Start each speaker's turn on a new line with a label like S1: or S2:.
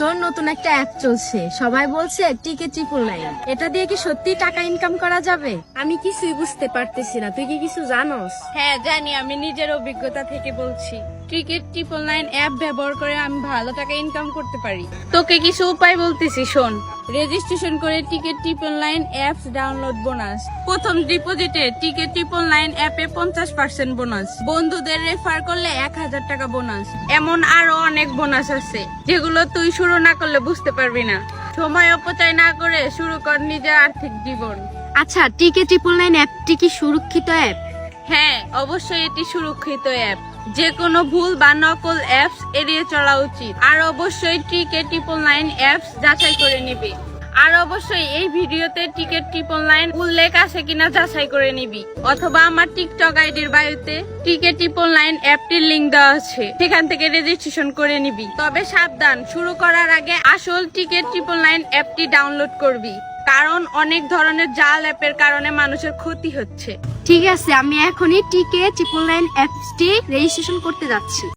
S1: তোর নতুন একটা অ্যাপ চলছে, সবাই বলছে টিকে 999। এটা দিয়ে কি সত্যি টাকা ইনকাম করা যাবে?
S2: আমি কিছুই বুঝতে পারতেছি না, তুই কি কিছু জানোস?
S3: হ্যাঁ জানি, আমি নিজের অভিজ্ঞতা থেকে বলছি। টিকেট 999 অ্যাপ ব্যবহার করে আমি ভালো টাকা ইনকাম করতে পারি। তোকে কিছু উপায় বলতেছি, শোন। রেজিস্ট্রেশন করে টিকেট 999 অ্যাপস ডাউনলোড বোনাস। প্রথম ডিপোজিটে টিকেট 999 অ্যাপে 50% বোনাস। বন্ধুদের রেফার করলে 1000 টাকা বোনাস। এমন আরো অনেক বোনাস আছে যেগুলো তুই শুরু না করলে বুঝতে পারবি না। সময় অপচয় না করে শুরু কর নিজের আর্থিক জীবন।
S1: আচ্ছা, টিকে 999 অ্যাপটি কি সুরক্ষিত অ্যাপ?
S3: হ্যাঁ, অবশ্যই এটি সুরক্ষিত অ্যাপ। যে কোনো ভুল বা নকল অ্যাপস এড়িয়ে চলা উচিত। আর অবশ্যই টিকেট 999 অ্যাপস যাচাই করে নিবি। আর অবশ্যই এই ভিডিওতে টিকেট 999 উল্লেখ আছে কিনা যাচাই করে নিবি। অথবা আমার টিকটক আইডির বায়োতে টিকেট 999 অ্যাপটির লিংক দেওয়া আছে, সেখান থেকে রেজিস্ট্রেশন করে নিবি। তবে সাবধান, শুরু করার আগে আসল টিকেট 999 অ্যাপটি ডাউনলোড করবি, কারণ অনেক ধরনের জাল অ্যাপের কারণে মানুষের ক্ষতি হচ্ছে।
S1: ঠিক আছে, আমি এখনই টিকে 999 অ্যাপটি রেজিস্ট্রেশন করতে যাচ্ছি।